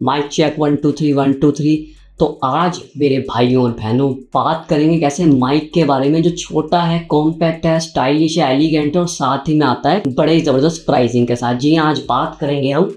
Mic check 1 2 3 1 2 3। तो आज मेरे भाइयों और बहनों बात करेंगे कैसे माइक के बारे में, जो छोटा है, कॉम्पैक्ट है, स्टाइलिश है, एलिगेंट है और साथ ही में आता है बड़े ज़बरदस्त प्राइसिंग के साथ। जी हाँ, आज बात करेंगे हम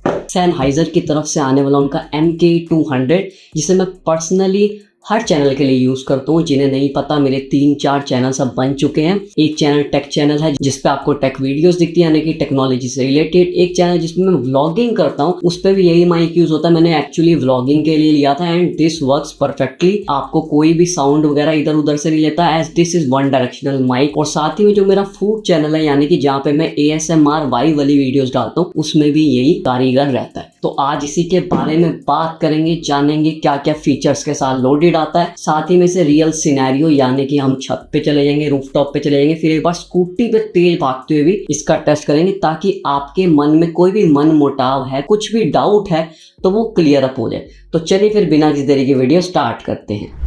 सेनहाइजर की तरफ से आने वाला उनका MK200, जिसे मैं पर्सनली हर चैनल के लिए यूज़ करता हूँ। जिन्हें नहीं पता, मेरे 3-4 चैनल सब बन चुके हैं। एक चैनल टेक चैनल है जिस पे आपको टेक वीडियोस दिखती है, यानी कि टेक्नोलॉजी से रिलेटेड। एक चैनल जिसमें मैं व्लॉगिंग करता हूँ, उस पर भी यही माइक यूज़ होता है। मैंने एक्चुअली व्लॉगिंग के लिए लिया था एंड दिस वर्क्स परफेक्टली। आपको कोई भी साउंड वगैरह इधर उधर से नहीं लेता, as this is one directional mic. और साथ ही में जो मेरा फूड चैनल है, यानी कि जहाँ पे मैं ASMR वाई वाली वीडियोस डालता हूँ, उसमें भी यही कारीगर रहता है। तो आज इसी के बारे में बात करेंगे, जानेंगे क्या क्या फीचर्स के साथ लोडेड आता है। साथ ही में से रियल सिनेरियो, यानी कि हम छत पे चले जाएंगे, रूफटॉप पे चले जाएंगे, फिर एक बार स्कूटी पे तेज भागते हुए भी इसका टेस्ट करेंगे, ताकि आपके मन में कोई भी मन मुटाव है, कुछ भी डाउट है, तो वो क्लियर अप हो जाए। तो चलिए फिर बिना किसी देरी की वीडियो स्टार्ट करते हैं।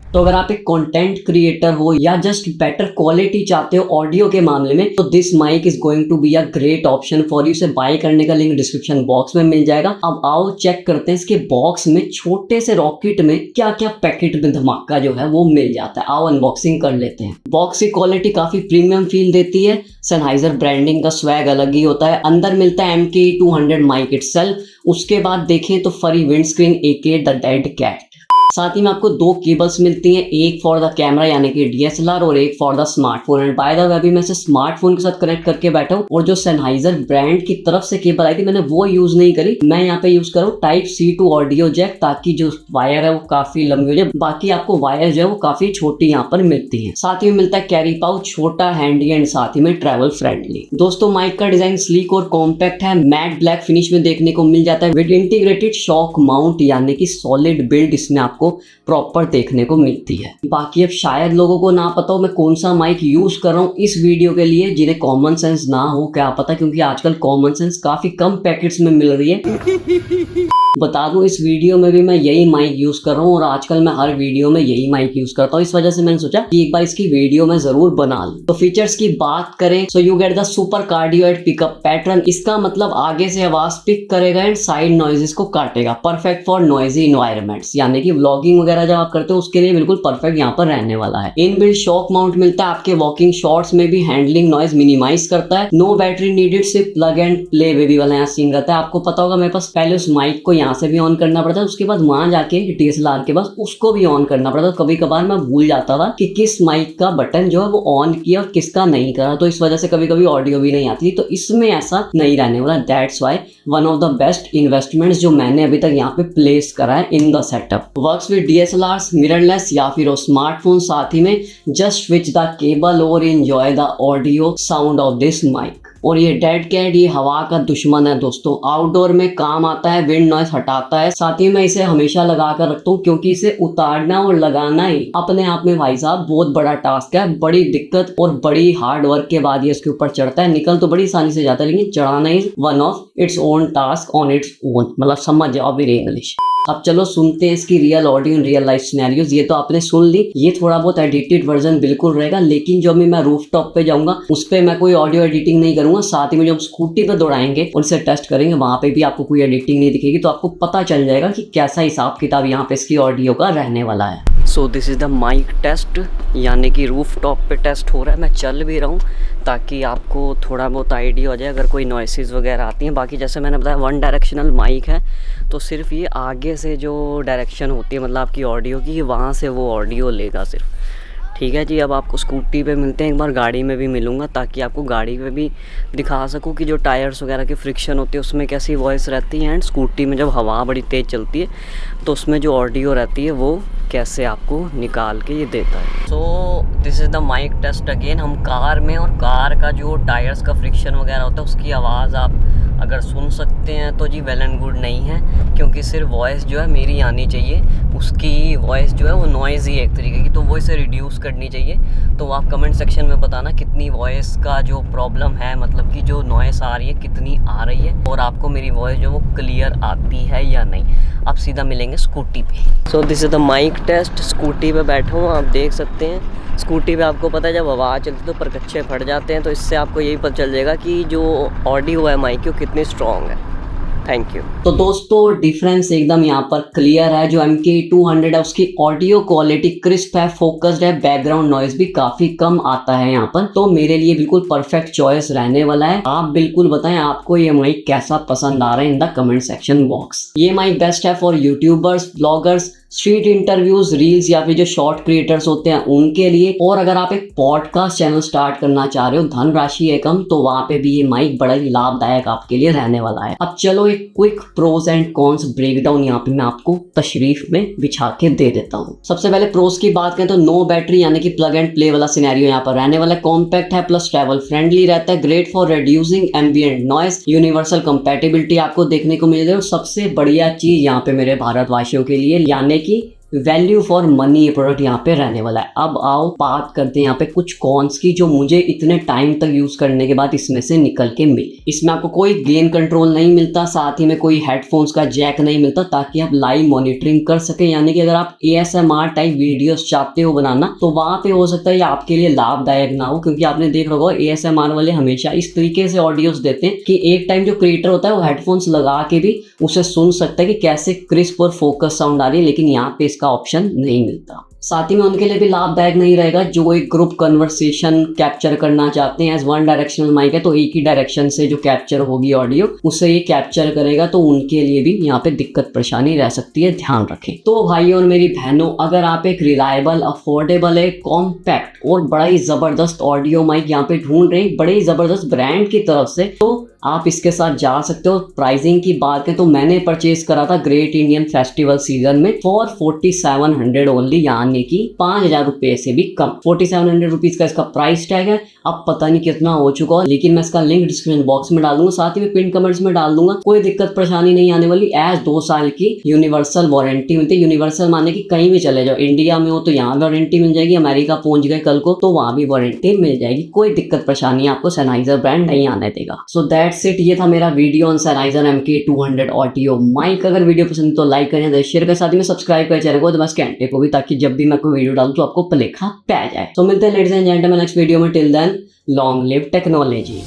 तो अगर आप एक कंटेंट क्रिएटर हो या जस्ट बेटर क्वालिटी चाहते हो ऑडियो के मामले में, तो this mic is going to be a great option for you. इसे बाय करने का लिंक डिस्क्रिप्शन बॉक्स में मिल जाएगा। अब आओ चेक करते हैं इसके बॉक्स में, छोटे से रॉकेट में क्या क्या पैकेट में धमाका जो है वो मिल जाता है। आओ अनबॉक्सिंग कर लेते हैं। बॉक्स की क्वालिटी काफी प्रीमियम फील देती है। सेनहाइजर ब्रांडिंग का स्वैग अलग ही होता है। अंदर मिलता है MK200 माइक इटसेल्फ। उसके बाद देखें तो furry windscreen AK the dead cat. साथ ही में आपको 2 केबल्स मिलती हैं, एक फॉर द कैमरा यानी कि DSLR और एक for the smartphone. And by the way अभी मैं इसे स्मार्टफोन के साथ कनेक्ट करके बैठा हूँ। और जो सेनहाइजर ब्रांड की तरफ से केबल आई थी, मैंने वो यूज नहीं करी। मैं यहाँ पे यूज कर रहा हूँ Type-C to ऑडियो जैक, ताकि जो वायर है वो काफी लंबी हो जाए। बाकी आपको वायर जो है वो काफी छोटी यहाँ पर मिलती है। साथ ही में मिलता है कैरी पाउच, छोटा, हैंडी एंड साथ ही में ट्रैवल फ्रेंडली। दोस्तों, माइक का डिजाइन स्लीक और कॉम्पैक्ट है, मैट ब्लैक फिनिश में देखने को मिल जाता है विद इंटीग्रेटेड शॉक माउंट, यानी कि सॉलिड बिल्ड इसमें आपको प्रॉपर देखने को मिलती है। बाकी अब शायद लोगों को ना पता हो मैं कौन सा माइक यूज कर रहा हूँ इस वीडियो के लिए, जिन्हें कॉमन सेंस ना हो, क्या पता, क्योंकि आजकल कॉमन सेंस काफी कम पैकेट्स में मिल रही है। बता दूं, इस वीडियो में भी मैं यही माइक यूज कर रहा हूँ और आजकल मैं हर वीडियो में यही माइक यूज करता हूँ। इस वजह से मैंने सोचा कि एक बार इसकी वीडियो में जरूर बना लूं। तो फीचर्स की बात करें, so you get the super cardioid pickup pattern. इसका मतलब आगे से आवाज पिक करेगा एंड साइड नॉइजेस को काटेगा। परफेक्ट फॉर नॉइजी इन्वायरमेंट्स, यानी कि व्लॉगिंग वगैरह जब आप करते हो उसके लिए बिल्कुल परफेक्ट यहाँ पर रहने वाला है। इनबिल्ट शॉक माउंट मिलता है, आपके वॉकिंग शॉट्स में भी हैंडलिंग नॉइज मिनिमाइज करता है। नो बैटरी नीडेड, सिर्फ प्लग एंड प्ले बेबी वाला यहाँ सीन रहता है। आपको पता होगा मेरे पास पहले उस माइक को यहाँ से भी ऑन करना पड़ता है, उसके बाद वहां जाके DSLR के पास उसको भी ऑन करना पड़ता है। कभी कभार मैं भूल जाता था कि किस माइक का बटन जो है वो ऑन किया और किसका नहीं करा, तो इस वजह से कभी कभी ऑडियो भी नहीं आती। तो इसमें ऐसा नहीं रहने वाला। That's why one of the best investments जो मैंने अभी तक यहाँ पे प्लेस करा है in the setup. Works with DSLR, mirrorless या फिर स्मार्टफोन। साथ ही में जस्ट स्विच द केबल और enjoy the audio sound of this mic. और ये डेड कैट, ये हवा का दुश्मन है दोस्तों। आउटडोर में काम आता है, विंड नॉइज हटाता है। साथ ही मैं इसे हमेशा लगा कर रखता हूँ, क्योंकि इसे उतारना और लगाना ही अपने आप में भाई साहब बहुत बड़ा टास्क है। बड़ी दिक्कत और बड़ी हार्ड वर्क के बाद ये इसके ऊपर चढ़ता है। निकल तो बड़ी आसानी से जाता है, लेकिन चढ़ाना is one of its own task on its own. मतलब समझ जाओ मेरी इंग्लिश। अब चलो सुनते हैं इसकी real audio in real life scenarios. ये तो आपने सुन ली, ये थोड़ा बहुत एडिटेड वर्जन बिल्कुल रहेगा, लेकिन जो मैं रूफटॉप पे जाऊंगा उस पे मैं कोई ऑडियो एडिटिंग नहीं करूंगा। साथ ही में जब स्कूटी पे दौड़ाएंगे और इसे टेस्ट करेंगे, वहां पे भी आपको कोई एडिटिंग नहीं दिखेगी। तो आपको पता चल जाएगा कि कैसा हिसाब किताब यहाँ पे इसकी ऑडियो का रहने वाला है। So this is the mic test, यानी कि रूफटॉप पे टेस्ट हो रहा है। मैं चल भी रहा हूँ ताकि आपको थोड़ा बहुत आइडिया हो जाए अगर कोई नॉइसेस वगैरह आती हैं। बाकी जैसे मैंने बताया वन डायरेक्शनल माइक है, तो सिर्फ ये आगे से जो डायरेक्शन होती है मतलब आपकी ऑडियो की, वहाँ से वो ऑडियो लेगा सिर्फ। ठीक है जी। अब आपको स्कूटी पे मिलते हैं, एक बार गाड़ी में भी मिलूँगा, ताकि आपको गाड़ी पे भी दिखा सकूँ कि जो टायर्स वगैरह की फ्रिक्शन होती है उसमें कैसी वॉइस रहती है। एंड स्कूटी में जब हवा बड़ी तेज़ चलती है तो उसमें जो ऑडियो रहती है वो कैसे आपको निकाल के ये देता है। So this is the mic test again. हम कार में, और कार का जो टायर्स का फ्रिक्शन वगैरह होता है उसकी आवाज़ आप अगर सुन सकते हैं तो जी वेल एंड गुड नहीं है, क्योंकि सिर्फ वॉइस जो है मेरी आनी चाहिए। उसकी वॉइस जो है वो नॉइज़ ही है एक तरीके की, तो वो इसे रिड्यूस करनी चाहिए। तो आप कमेंट सेक्शन में बताना कितनी वॉइस का जो प्रॉब्लम है, मतलब कि जो नॉइस आ रही है कितनी आ रही है, और आपको मेरी वॉइस जो वो क्लियर आती है या नहीं। अब सीधा मिलेंगे जाएंगे स्कूटी पे। So this is the mic test. Scooty पे बैठा हूँ, आप देख सकते हैं। स्कूटी पे आपको पता है जब हवा चलती है तो परकच्चे फट जाते हैं, तो इससे आपको यही पता चल जाएगा कि जो ऑडियो है माइक की वो कितनी स्ट्रॉन्ग है। Thank you. तो दोस्तों डिफरेंस एकदम यहाँ पर क्लियर है। जो MK200 है उसकी ऑडियो क्वालिटी क्रिस्प है, फोकस्ड है, बैकग्राउंड नॉइज भी काफी कम आता है यहाँ पर। तो मेरे लिए बिल्कुल परफेक्ट चॉइस रहने वाला है। आप बिल्कुल बताएं आपको ये माइक कैसा पसंद आ रहा है in the comment section box. ये माइक बेस्ट है for YouTubers, bloggers, street interviews, reels या फिर जो शॉर्ट क्रिएटर्स होते हैं उनके लिए। और अगर आप एक पॉडकास्ट चैनल स्टार्ट करना चाह रहे हो, धनराशि है कम, तो वहां पे भी ये माइक बड़ा ही लाभदायक आपके लिए रहने वाला है। अब चलो एक quick pros and cons breakdown यहाँ पे मैं आपको तशरीफ में बिछा के दे देता हूँ। सबसे पहले प्रोज की बात करें तो नो बैटरी यानी कि प्लग एंड प्ले वाला सिनेरियो यहाँ पर रहने वाला है। कॉम्पैक्ट है प्लस ट्रैवल फ्रेंडली रहता है, great for reducing ambient noise, universal compatibility आपको देखने को मिल रही है। और सबसे बढ़िया चीज यहाँ पे मेरे भारतवासियों के लिए यानी कि वैल्यू फॉर मनी ये प्रोडक्ट यहाँ पे रहने वाला है। अब आओ बात करते हैं यहाँ पे कुछ कॉन्स की जो मुझे इतने टाइम तक यूज करने के बाद इसमें से निकल के मिले। इसमें आपको कोई गेन कंट्रोल नहीं मिलता, साथ ही में कोई हेडफोन्स का जैक नहीं मिलता ताकि आप लाइव मॉनिटरिंग कर सके। यानी कि अगर आप ASMR टाइप वीडियोस चाहते हो बनाना तो वहां पे हो सकता है ये आपके लिए लाभदायक ना हो, क्योंकि आपने देख रखा होगा ASMR वाले हमेशा इस तरीके से ऑडियोस देते हैं कि एक टाइम जो क्रिएटर होता है वो हेडफोन्स लगा के भी उसे सुन सकता है कि कैसे क्रिस्प और फोकस साउंड आ रही है, लेकिन यहाँ पे इसका ऑप्शन नहीं मिलता। साथ ही में उनके लिए भी लाभदायक नहीं रहेगा जो एक ग्रुप कन्वर्सेशन कैप्चर करना चाहते हैं। एज वन डायरेक्शनल माइक है तो एक ही डायरेक्शन से जो कैप्चर होगी ऑडियो उसे ये कैप्चर करेगा, तो उनके लिए भी यहाँ पे दिक्कत परेशानी रह सकती है, ध्यान रखें। तो भाई और मेरी बहनों, अगर आप एक रिलायबल, अफोर्डेबल, एक कॉम्पैक्ट और बड़ा ही जबरदस्त ऑडियो माइक यहाँ पे ढूंढ रहे हैं बड़े ही जबरदस्त ब्रांड की तरफ से, तो आप इसके साथ जा सकते हो। प्राइसिंग की बात करें तो मैंने परचेज करा था ग्रेट इंडियन फेस्टिवल सीजन में फॉर 4700 ओनली, यानी कि 5000 रुपए से भी कम। 4700 रुपीज का इसका प्राइस टैग है। अब पता नहीं कितना हो चुका है, लेकिन मैं इसका लिंक डिस्क्रिप्शन बॉक्स में डाल दूंगा, साथ ही में पिन कमेंट्स में डाल दूंगा। कोई दिक्कत परेशानी नहीं आने वाली। एज 2 साल की यूनिवर्सल वारंटी मिलती है। यूनिवर्सल माने कि कहीं भी चले जाओ, इंडिया में हो तो यहाँ वारंटी मिल जाएगी, अमेरिका पहुंच गए कल को तो वहां भी वारंटी मिल जाएगी। कोई दिक्कत परेशानी आपको Sennheiser ब्रांड नहीं आने देगा। सो दैट्स इट, ये था मेरा video on Sennheiser MK200 audio mic. अगर वीडियो पसंद तो लाइक करें, शेयर करें, साथ ही में सब्सक्राइब करें चैनल को, तो बस घंटे को भी, ताकि जब भी मैं कोई वीडियो डालूं तो आपको पलेखा पै जाए। तो मिलते हैं ladies and gentleman next video में। Till then long live technology.